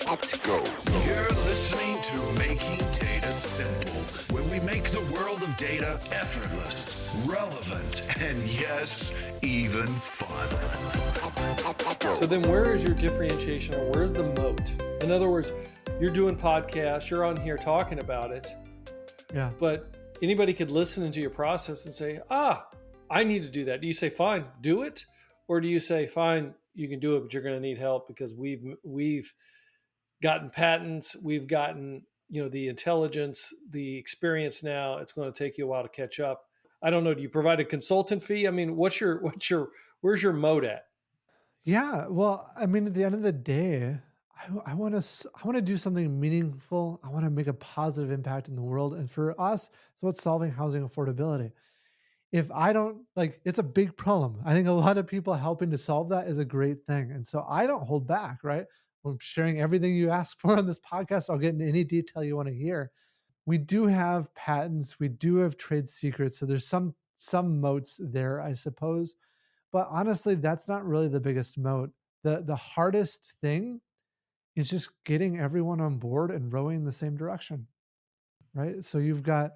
Let's go. You're listening to Making Data Simple, where we make the world of data effortless, relevant, and yes, even fun. So then where is your differentiation, or where's the moat? In other words, you're doing podcasts, you're on here talking about it. Yeah. But anybody could listen into your process and say, I need to do that. Do you say, fine, do it? Or do you say, fine, you can do it, but you're going to need help because we've gotten patents, we've gotten, the intelligence, the experience now. It's going to take you a while to catch up. I don't know. Do you provide a consultant fee? I mean, where's your moat at? Yeah. Well, I mean, at the end of the day, I want to do something meaningful. I want to make a positive impact in the world. And for us, it's about solving housing affordability. If I don't it's a big problem. I think a lot of people helping to solve that is a great thing. And so I don't hold back, right? I'm sharing everything you ask for on this podcast. I'll get into any detail you want to hear. We do have patents. We do have trade secrets. So there's some moats there, I suppose. But honestly, that's not really the biggest moat. The hardest thing is just getting everyone on board and rowing in the same direction, right? So you've got,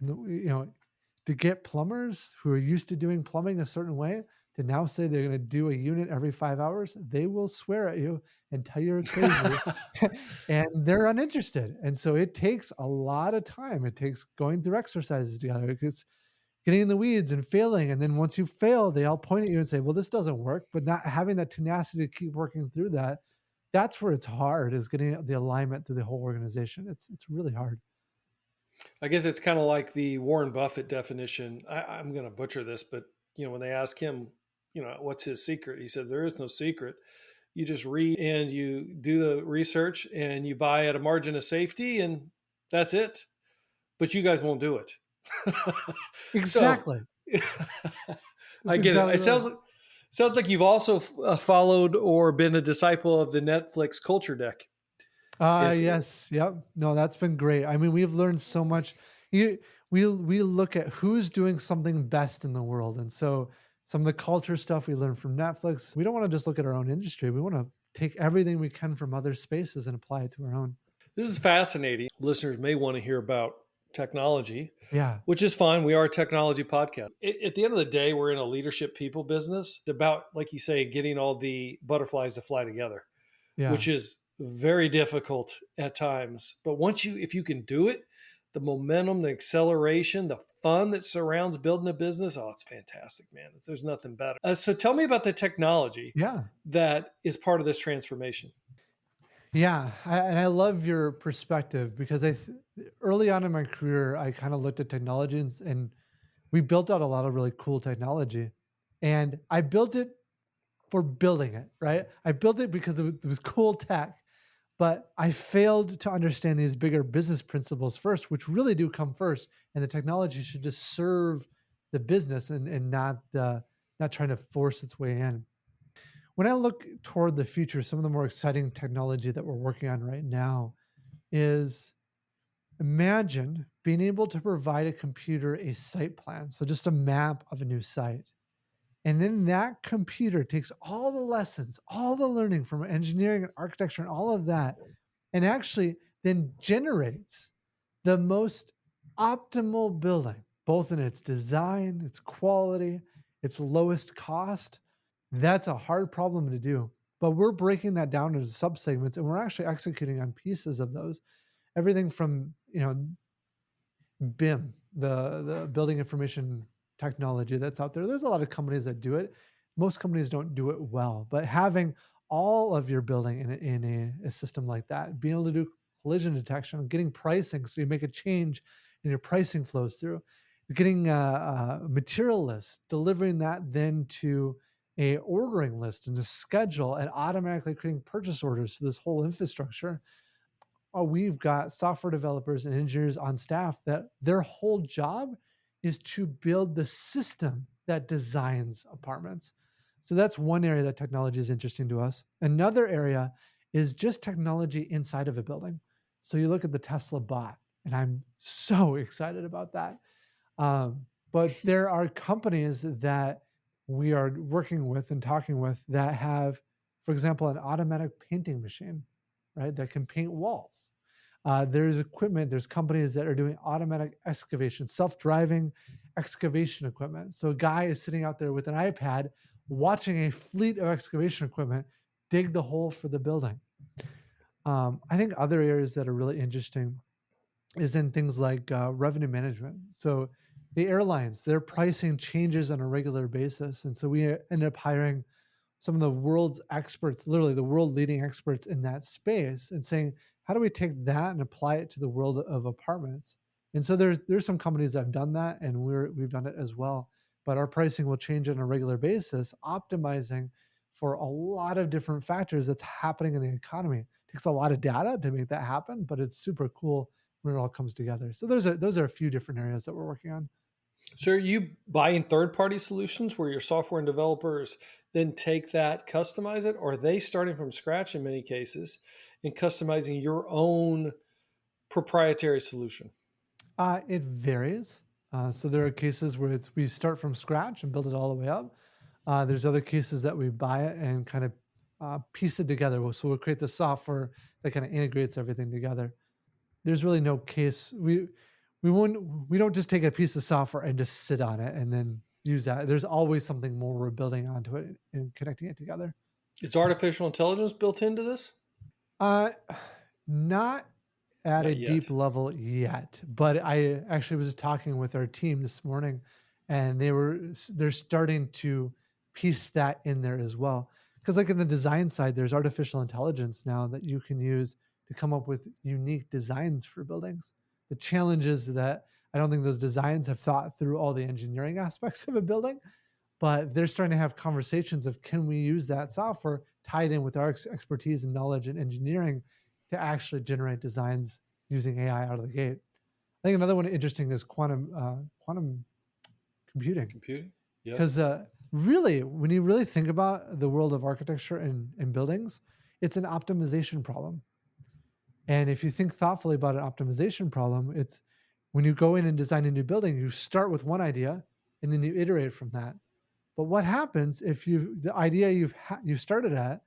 to get plumbers who are used to doing plumbing a certain way to now say they're going to do a unit every 5 hours, they will swear at you and tell you're crazy and they're uninterested. And so it takes a lot of time. It takes going through exercises together. It's getting in the weeds and failing. And then once you fail, they all point at you and say, well, this doesn't work, but not having that tenacity to keep working through that. That's where it's hard, is getting the alignment through the whole organization. It's really hard. I guess it's kind of like the Warren Buffett definition. I'm going to butcher this, but when they ask him, what's his secret? He said, there is no secret. You just read and you do the research and you buy at a margin of safety, and that's it. But you guys won't do it. Exactly. I get it. It sounds like you've also followed or been a disciple of the Netflix culture deck. Yes. Yep. No, that's been great. I mean, we've learned so much. We look at who's doing something best in the world. And so some of the culture stuff we learned from Netflix, we don't want to just look at our own industry. We want to take everything we can from other spaces and apply it to our own. This is fascinating. Listeners may want to hear about technology, Yeah, which is fine. We are a technology podcast. At the end of the day, we're in a leadership people business. It's about, like you say, getting all the butterflies to fly together, yeah. which is very difficult at times. But if you can do it, the momentum, the acceleration, the fun that surrounds building a business, it's fantastic, man. There's nothing better. So tell me about the technology that is part of this transformation. Yeah. I love your perspective, because early on in my career, I kind of looked at technology and we built out a lot of really cool technology, and I built it for building it, right? I built it because it was cool tech, but I failed to understand these bigger business principles first, which really do come first. And the technology should just serve the business and not trying to force its way in. When I look toward the future, some of the more exciting technology that we're working on right now is, imagine being able to provide a computer a site plan. So just a map of a new site. And then that computer takes all the lessons, all the learning from engineering and architecture and all of that, and actually then generates the most optimal building, both in its design, its quality, its lowest cost. That's a hard problem to do, but we're breaking that down into subsegments, and we're actually executing on pieces of those. Everything from, BIM, the building information technology that's out there. There's a lot of companies that do it. Most companies don't do it well, but having all of your building in a system like that, being able to do collision detection, getting pricing, so you make a change and your pricing flows through, getting a material list, delivering that then to a ordering list and a schedule, and automatically creating purchase orders to this whole infrastructure. We've got software developers and engineers on staff that their whole job is to build the system that designs apartments. So that's one area that technology is interesting to us. Another area is just technology inside of a building. So you look at the Tesla bot, and I'm so excited about that. But there are companies that we are working with and talking with that have, for example, an automatic painting machine. right, that can paint walls. There's equipment, there's companies that are doing automatic excavation, self-driving excavation equipment. So a guy is sitting out there with an iPad watching a fleet of excavation equipment dig the hole for the building. I think other areas that are really interesting is in things like revenue management. So the airlines, their pricing changes on a regular basis. And so we end up hiring some of the world's experts, literally the world leading experts in that space, and saying, how do we take that and apply it to the world of apartments? And so there's some companies that have done that, and we've done it as well. But our pricing will change on a regular basis, optimizing for a lot of different factors that's happening in the economy. It takes a lot of data to make that happen, but it's super cool when it all comes together. So those are a few different areas that we're working on. So are you buying third-party solutions where your software and developers then take that, customize it, or are they starting from scratch in many cases and customizing your own proprietary solution? It varies. So there are cases where we start from scratch and build it all the way up. There's other cases that we buy it and kind of piece it together. So we'll create the software that kind of integrates everything together. There's really no case we don't just take a piece of software and just sit on it and then use that. There's always something more we're building onto it and connecting it together. Is artificial intelligence built into this? Uh, Not at a Not deep yet. level yet, but I actually was talking with our team this morning, and they're starting to piece that in there as well. Because like in the design side, there's artificial intelligence now that you can use to come up with unique designs for buildings. The challenge is that I don't think those designs have thought through all the engineering aspects of a building, but they're starting to have conversations of can we use that software tied in with our expertise and knowledge and engineering to actually generate designs using AI out of the gate. I think another one interesting is quantum computing, Computing? Yes. because really, when you really think about the world of architecture and buildings, it's an optimization problem. And if you think thoughtfully about an optimization problem, it's when you go in and design a new building, you start with one idea and then you iterate from that. But what happens if the idea you started at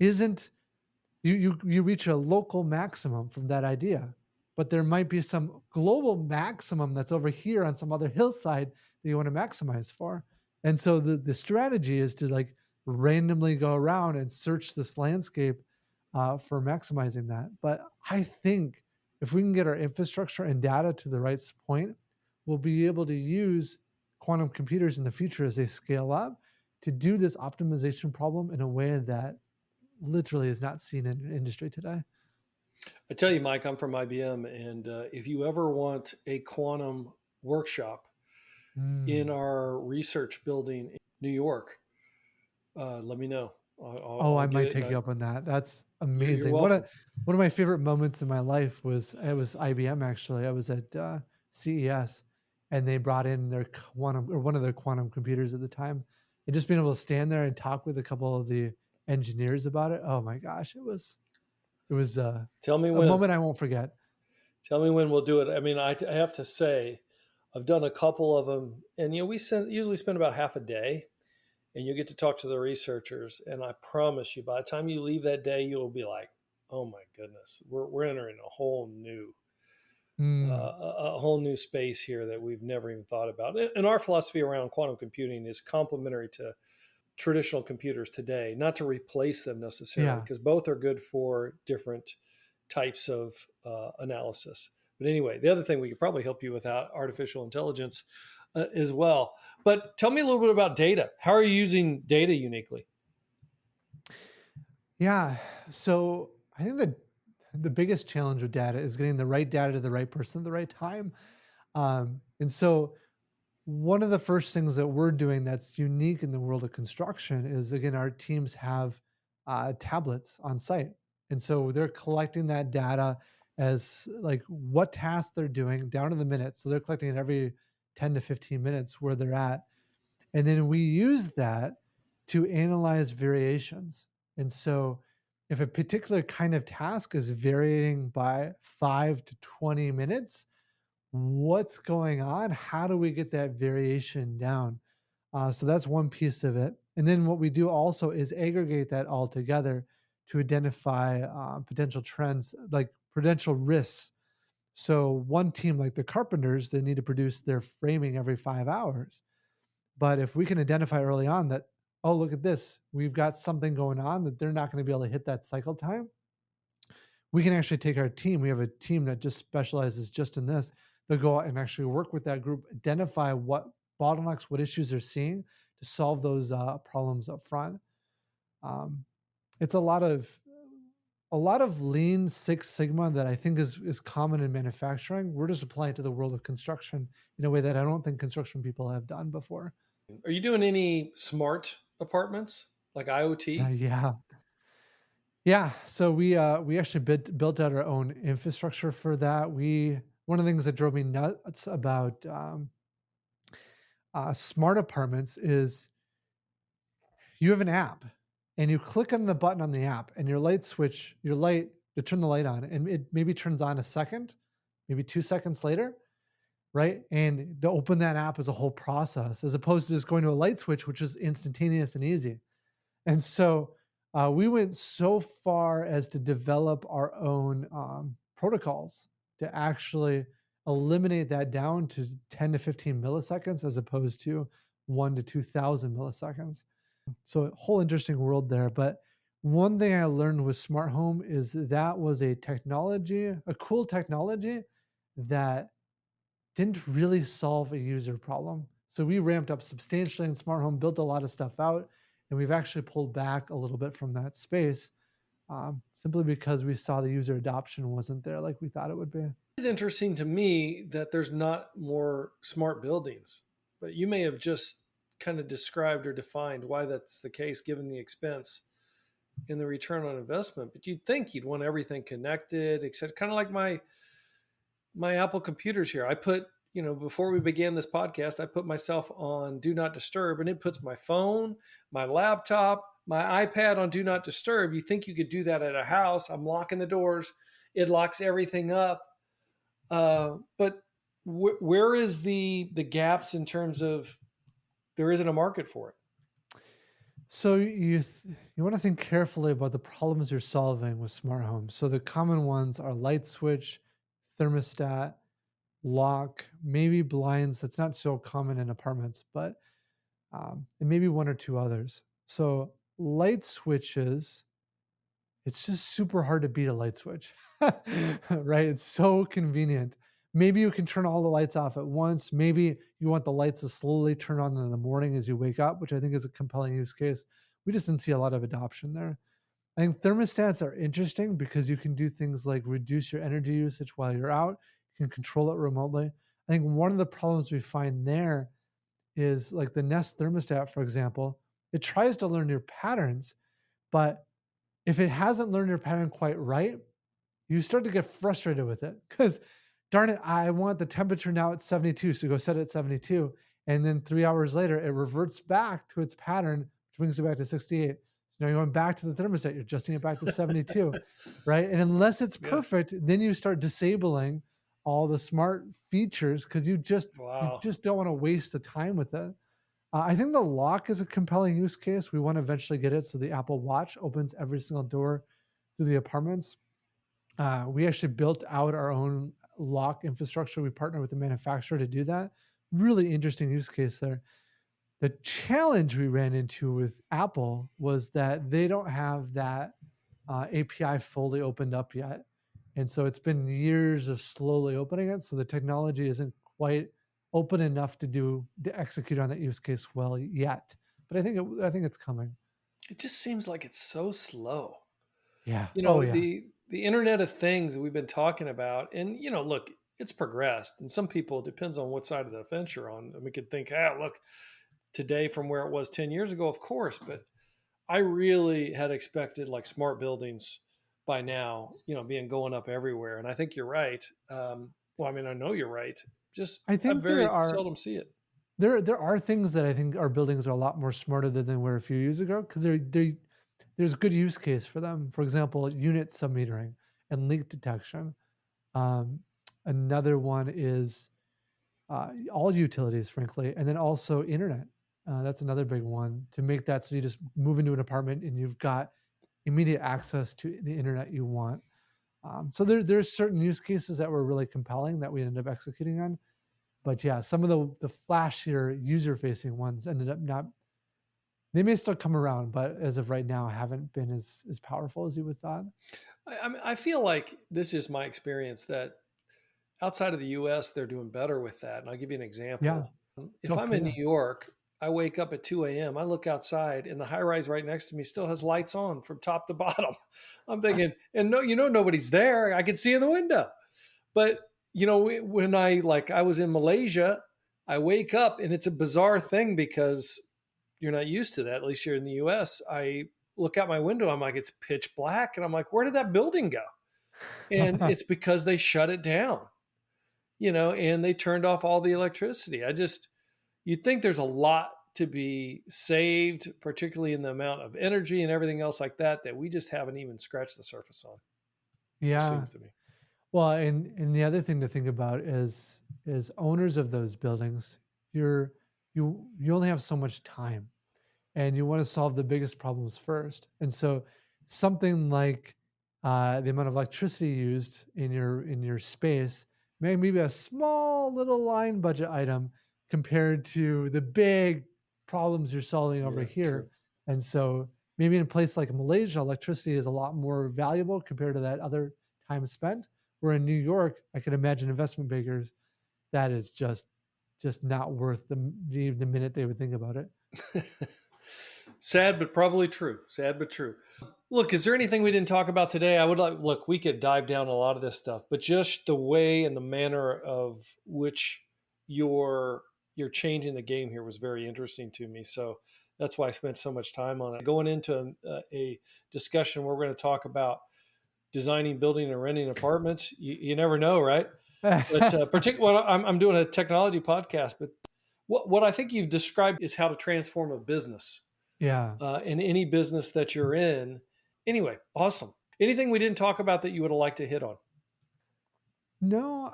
isn't you reach a local maximum from that idea, but there might be some global maximum that's over here on some other hillside that you want to maximize for. And so the strategy is to like randomly go around and search this landscape for maximizing that. But I think if we can get our infrastructure and data to the right point, we'll be able to use quantum computers in the future as they scale up to do this optimization problem in a way that literally is not seen in industry today. I tell you, Mike, I'm from IBM, and if you ever want a quantum workshop in Mm. our research building in New York, let me know. Oh, I'll I get might it. take you up on that. That's You're amazing. welcome. One of my favorite moments in my life was it was IBM actually. I was at CES, and they brought in their quantum or one of their quantum computers at the time. And just being able to stand there and talk with a couple of the engineers about it. Oh my gosh, it was Tell me a when. moment I won't forget. Tell me when we'll do it. I mean, I have to say, I've done a couple of them, and usually spend about half a day, and you get to talk to the researchers. And I promise you, by the time you leave that day, you'll be like, "Oh my goodness, we're entering Mm, a whole new space here that we've never even thought about." And our philosophy around quantum computing is complementary to traditional computers today, not to replace them necessarily, yeah. because both are good for different types of analysis. But anyway, the other thing we could probably help you without artificial intelligence as well. But tell me a little bit about data. How are you using data uniquely? Yeah. So I think that the biggest challenge with data is getting the right data to the right person at the right time. And so one of the first things that we're doing that's unique in the world of construction is again, our teams have tablets on site. And so they're collecting that data as like what tasks they're doing down to the minute. So they're collecting it every 10 to 15 minutes where they're at. And then we use that to analyze variations. And so if a particular kind of task is varying by 5 to 20 minutes, what's going on? How do we get that variation down? So that's one piece of it. And then what we do also is aggregate that all together to identify potential trends, like potential risks. So one team, like the carpenters, they need to produce their framing every 5 hours. But if we can identify early on that, oh, look at this, we've got something going on that they're not going to be able to hit that cycle time, we can actually take our team. We have a team that just specializes just in this. They'll go out and actually work with that group, identify what bottlenecks, what issues they're seeing to solve those problems up front. Um, it's a lot of lean Six Sigma that I think is common in manufacturing. We're just applying it to the world of construction in a way that I don't think construction people have done before. Are you doing any smart apartments like IoT? Yeah, yeah. So we actually built out our own infrastructure for that. We One of the things that drove me nuts about smart apartments is you have an app and you click on the button on the app and your light to turn the light on, and it maybe turns on a second, maybe 2 seconds later, right? And to open that app is a whole process as opposed to just going to a light switch, which is instantaneous and easy. And so we went so far as to develop our own protocols to actually eliminate that down to 10 to 15 milliseconds as opposed to 1 to 2,000 milliseconds. So a whole interesting world there. But one thing I learned with smart home is that was a cool technology that didn't really solve a user problem. So we ramped up substantially in smart home, built a lot of stuff out, and we've actually pulled back a little bit from that space simply because we saw the user adoption wasn't there like we thought it would be. It's interesting to me that there's not more smart buildings, but you may have just kind of described or defined why that's the case given the expense and the return on investment. But you'd think you'd want everything connected, except kind of like my Apple computers here. I put, before we began this podcast, I put myself on do not disturb, and it puts my phone, my laptop, my iPad on do not disturb. You think you could do that at a house? I'm locking the doors. It locks everything up. But where is the gaps in terms of there isn't a market for it? So you want to think carefully about the problems you're solving with smart homes. So the common ones are light switch, thermostat, lock, maybe blinds. That's not so common in apartments, but and maybe one or two others. So light switches, it's just super hard to beat a light switch, right? It's so convenient. Maybe you can turn all the lights off at once. Maybe you want the lights to slowly turn on in the morning as you wake up, which I think is a compelling use case. We just didn't see a lot of adoption there. I think thermostats are interesting because you can do things like reduce your energy usage while you're out. You can control it remotely. I think one of the problems we find there is like the Nest thermostat, for example, it tries to learn your patterns, but if it hasn't learned your pattern quite right, you start to get frustrated with it because, darn it, I want the temperature now at 72. So go set it at 72. And then 3 hours later, it reverts back to its pattern, which brings it back to 68. So now you're going back to the thermostat, you're adjusting it back to 72, right? And unless it's Yeah. perfect, then you start disabling all the smart features because you Wow. just don't want to waste the time with it. I think the lock is a compelling use case. We want to eventually get it so the Apple Watch opens every single door through the apartments. We actually built out our own lock infrastructure. We partner with the manufacturer to do that. Really interesting use case there. The challenge we ran into with Apple was that they don't have that API fully opened up yet. And so it's been years of slowly opening it. So the technology isn't quite open enough to execute on that use case well yet. But I think it's coming. It just seems like it's so slow. Yeah. Oh yeah. The Internet of Things that we've been talking about, and look, it's progressed, and some people it depends on what side of the fence you're on. And we could think, look, today from where it was 10 years ago, of course, but I really had expected like smart buildings by now, being going up everywhere. And I think you're right. Well, I mean, I know you're right. Just I I think very seldom see it. there are things that I think our buildings are a lot more smarter than they were a few years ago because there's good use case for them. For example, unit submetering and leak detection. Um, Another one is all utilities, frankly, and then also internet. That's another big one to make that so you just move into an apartment and you've got immediate access to the internet you want. So there's certain use cases that were really compelling that we ended up executing on. But yeah, some of the flashier user facing ones ended up not. They may still come around, but as of right now, haven't been as powerful as you would thought. I mean, I feel like this is my experience that outside of the US, they're doing better with that. And I'll give you an Yeah, example. If South I'm in New Korea. York, I wake up at 2 a.m., I look outside, and the high rise right next to me still has lights on from top to bottom. I'm thinking, and no, nobody's there. I can see in the window. But, when I was in Malaysia, I wake up and it's a bizarre thing because you're not used to that. At least you're in the US. I look out my window, I'm like, it's pitch black. And I'm like, where did that building go? And it's because they shut it down, and they turned off all the electricity. You'd think there's a lot to be saved, particularly in the amount of energy and everything else like that we just haven't even scratched the surface on, it Yeah. seems to me. Well, and the other thing to think about is owners of those buildings. You only have so much time, and you want to solve the biggest problems first. And so, something like the amount of electricity used in your space may be a small little line budget item compared to the big problems you're solving over Yeah, here. true. And so, maybe in a place like Malaysia, electricity is a lot more valuable compared to that other time spent. Where in New York, I could imagine investment bankers that is just not worth the minute they would think about it. Sad, but probably true. Sad, but true. Look, is there anything we didn't talk about today? I would like, look, we could dive down a lot of this stuff, but just the way and the manner of which you're you're changing the game here was very interesting to me. So that's why I spent so much time on it. Going into a discussion where we're going to talk about designing, building, and renting apartments. You never know, right? But particularly, I'm doing a technology podcast, but what I think you've described is how to transform a business, Yeah. in any business that you're in. Anyway, awesome. Anything we didn't talk about that you would have liked to hit on? No,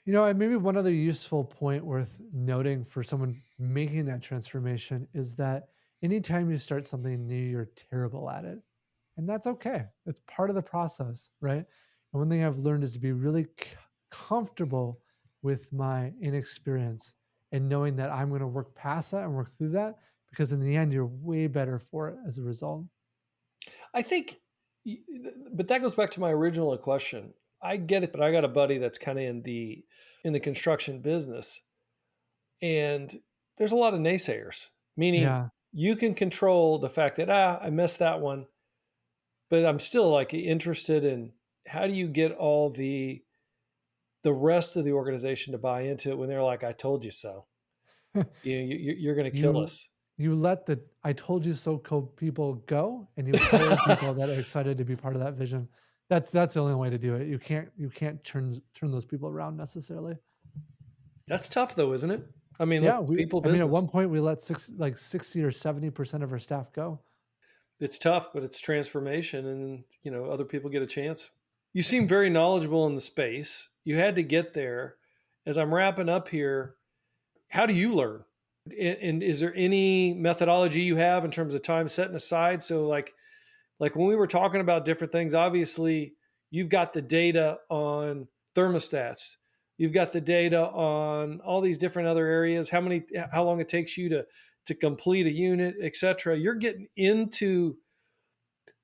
maybe one other useful point worth noting for someone making that transformation is that anytime you start something new, you're terrible at it. And that's okay. It's part of the process, right? And one thing I've learned is to be really comfortable with my inexperience and knowing that I'm going to work past that and work through that because in the end, you're way better for it as a result. I think, but that goes back to my original question. I get it, but I got a buddy that's kind of in the construction business, and there's a lot of naysayers. Meaning, Yeah. you can control the fact that I missed that one, but I'm still like interested in how do you get all the rest of the organization to buy into it when they're like, "I told you so." You're going to kill You us. you let the "I told you so" people go, and you hire people that are excited to be part of that vision. That's the only way to do it. You can't turn those people around necessarily. That's tough, though, isn't it? I mean, look, Yeah, it's we people I mean, at business. one point, we let 60 or 70% of our staff go. It's tough, but it's transformation, and other people get a chance. You seem very knowledgeable in the space. You had to get there. As I'm wrapping up here, how do you learn? And is there any methodology you have in terms of time setting aside? So, like when we were talking about different things, obviously you've got the data on thermostats, you've got the data on all these different other areas, how long it takes you to complete a unit, etc. You're getting into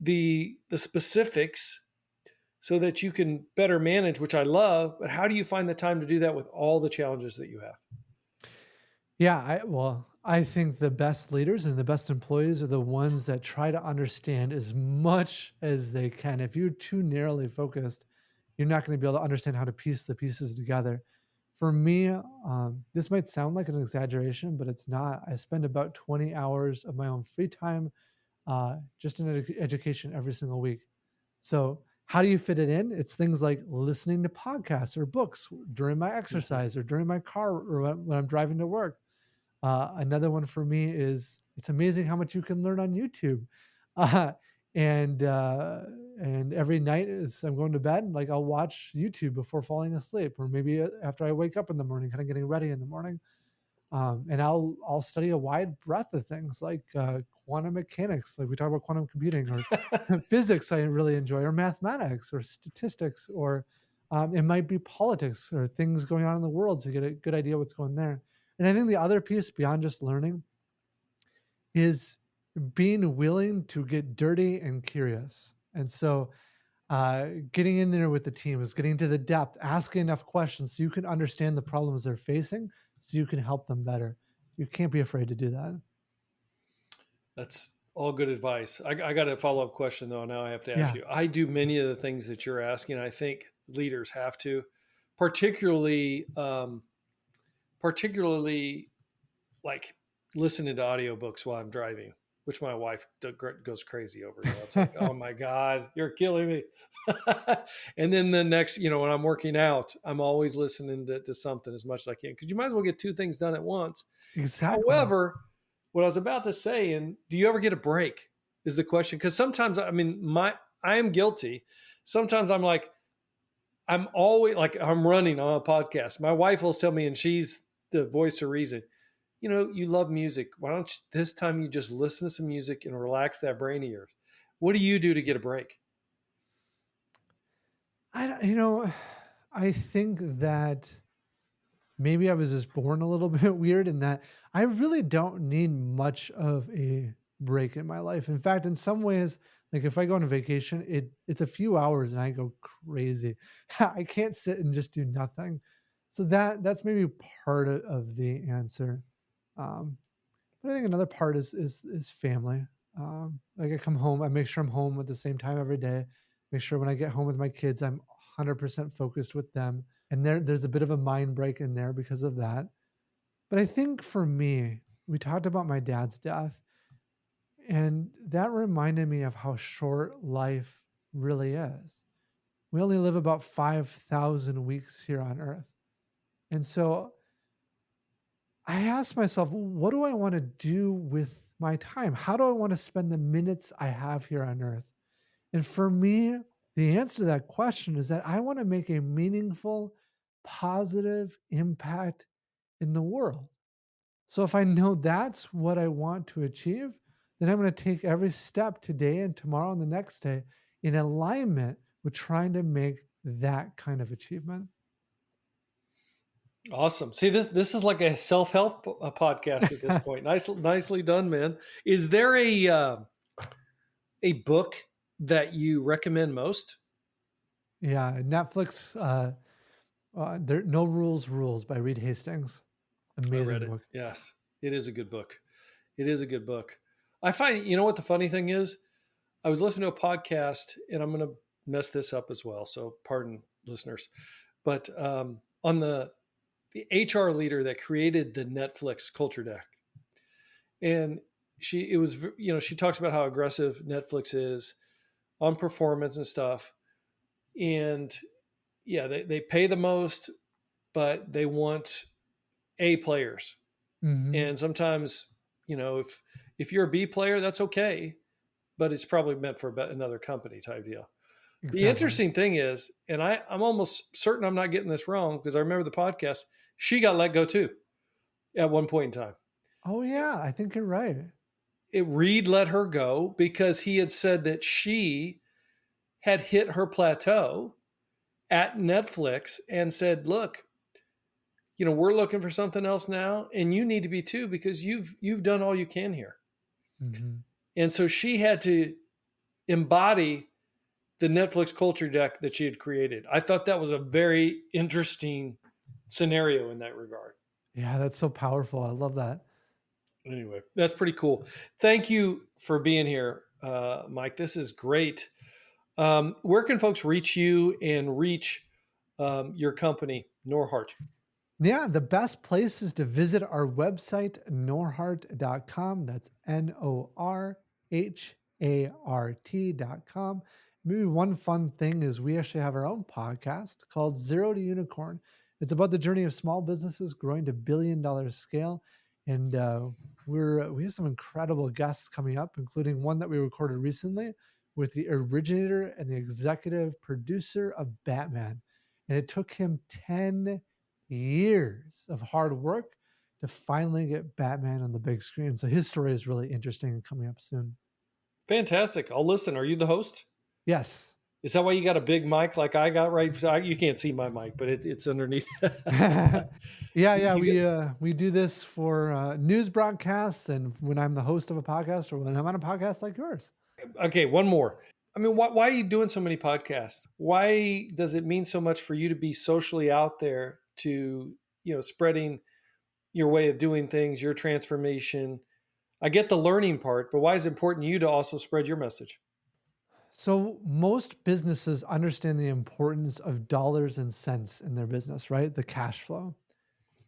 the specifics so that you can better manage, which I love. But how do you find the time to do that with all the challenges that you have? Yeah, I think the best leaders and the best employees are the ones that try to understand as much as they can. If you're too narrowly focused, you're not going to be able to understand how to piece the pieces together. For me, this might sound like an exaggeration, but it's not. I spend about 20 hours of my own free time just in education every single week. So, how do you fit it in? It's things like listening to podcasts or books during my Mhm. exercise or during my car or when I'm driving to work. Another one for me is it's amazing how much you can learn on YouTube. Uh, and uh, and every night as I'm going to bed, like I'll watch YouTube before falling asleep, or maybe after I wake up in the morning, kind of getting ready in the morning. And I'll study a wide breadth of things like quantum mechanics, like we talk about quantum computing, or physics I really enjoy, or mathematics, or statistics, or it might be politics or things going on in the world to get a good idea what's going there. And I think the other piece beyond just learning is being willing to get dirty and curious. And so getting in there with the team is getting to the depth, asking enough questions so you can understand the problems they're facing so you can help them better. You can't be afraid to do that. That's all good advice. I got a follow up question though. Now I have to ask Yeah. you. I do many of the things that you're asking. I think leaders have to, particularly, particularly like listening to audiobooks while I'm driving, which my wife goes crazy over. It's like, oh my God, you're killing me. And then the next, when I'm working out, I'm always listening to something as much as I can because you might as well get two things done at once. Exactly. However, what I was about to say, and do you ever get a break? Is the question. Because sometimes, I mean, I am guilty. Sometimes I'm always like, I'm running on a podcast. My wife will tell me, and she's the voice of reason, you love music. Why don't you, this time you just listen to some music and relax that brain of yours? What do you do to get a break? I don't- you know, I think that maybe I was just born a little bit weird in that I really don't need much of a break in my life. In fact, in some ways, like if I go on a vacation, it's a few hours and I go crazy. I can't sit and just do nothing. So that's maybe part of the answer. Um, but I think another part is family. Like I come home, I make sure I'm home at the same time every day. Make sure when I get home with my kids, I'm 100% focused with them. And there's a bit of a mind break in there because of that. But I think for me, we talked about my dad's death, and that reminded me of how short life really is. We only live about 5,000 weeks here on earth. And so I asked myself, what do I want to do with my time? How do I want to spend the minutes I have here on earth? And for me, the answer to that question is that I want to make a meaningful, positive impact in the world. So if I know that's what I want to achieve, then I'm going to take every step today and tomorrow and the next day in alignment with trying to make that kind of achievement. Awesome. See, this is like a self help podcast at this point. Nicely done, man. Is there a book that you recommend most? Yeah, Netflix, there No Rules Rules by Reed Hastings. I read Amazing it. book. Yes, it is a good book. It is a good book. I find, what the funny thing is? I was listening to a podcast, and I'm going to mess this up as well. So, pardon listeners. But on the HR leader that created the Netflix culture deck, and she talks about how aggressive Netflix is on performance and stuff. And yeah, they pay the most, but they want A players. Hmm. And sometimes, if you're a B player, that's okay, but it's probably meant for another company type deal. The Exactly. interesting thing is, and I'm almost certain I'm not getting this wrong because I remember the podcast, she got let go too at one point in time. Oh yeah, I think you're right. Reed let her go because he had said that she had hit her plateau at Netflix and said, "Look, we're looking for something else now, and you need to be too because you've done all you can here." Hmm. And so she had to embody the Netflix culture deck that she had created. I thought that was a very interesting scenario in that regard. Yeah, that's so powerful. I love that. Anyway, that's pretty cool. Thank you for being here, Mike. This is great. Where can folks reach you and reach your company, Norhart? Yeah, the best place is to visit our website, norhart.com. That's NORHART.com. Maybe one fun thing is we actually have our own podcast called Zero to Unicorn. It's about the journey of small businesses growing to $1 billion scale. And we have some incredible guests coming up, including one that we recorded recently with the originator and the executive producer of Batman. And it took him 10 years of hard work to finally get Batman on the big screen. So his story is really interesting and coming up soon. Fantastic. I'll listen. Are you the host? Yes. Is that why you got a big mic like I got right? So you can't see my mic, but it's underneath. Yeah. You We do this for news broadcasts, and when I'm the host of a podcast, or when I'm on a podcast like yours. okay, one more. I mean, why are you doing so many podcasts? Why does it mean so much for you to be socially out there to, spreading your way of doing things, your transformation? I get the learning part, but why is it important to you to also spread your message? So most businesses understand the importance of dollars and cents in their business, right? The cash flow.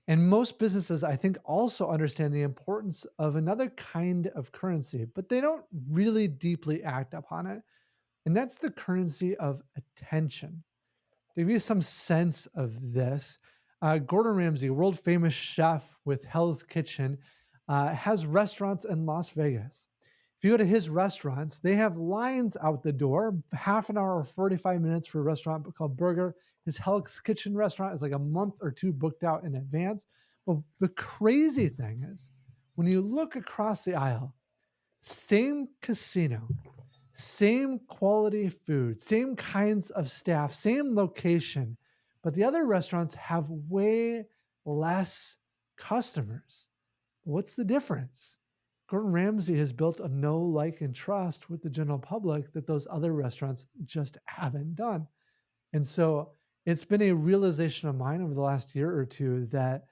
And most businesses, I think, also understand the importance of another kind of currency, but they don't really deeply act upon it. And that's the currency of attention. To give you some sense of this, Gordon Ramsay, world famous chef with Hell's Kitchen, has restaurants in Las Vegas. If you go to his restaurants, they have lines out the door, half an hour or 45 minutes for a restaurant called Burger. His Hell's Kitchen restaurant is like a month or two booked out in advance. But the crazy thing is, when you look across the aisle, same casino, same quality food, same kinds of staff, same location, but the other restaurants have way less customers. What's the difference? Gordon Ramsay has built a know, like, and trust with the general public that those other restaurants just haven't done. And so it's been a realization of mine over the last year or two that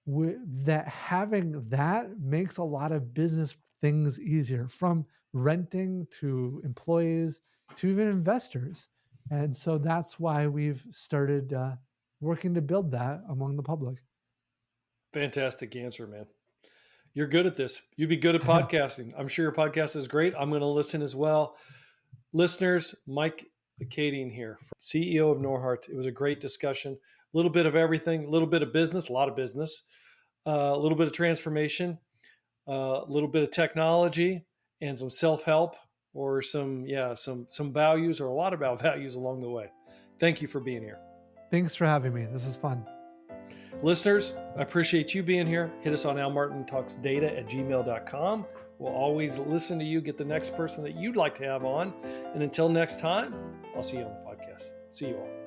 that having that makes a lot of business things easier, from renting to employees to even investors. And so that's why we've started working to build that among the public. Fantastic answer, man. You're good at this. You'd be good at podcasting. I'm sure your podcast is great. I'm going to listen as well. Listeners, Mike Kaeding here, CEO of Norhart. It was a great discussion. A little bit of everything, a little bit of business, a lot of business, a little bit of transformation, a little bit of technology, and some self-help, or some values, or a lot about values along the way. Thank you for being here. Thanks for having me. This is fun. Listeners, I appreciate you being here. Hit us on almartintalksdata@gmail.com. We'll always listen to you, get the next person that you'd like to have on. And until next time, I'll see you on the podcast. See you all.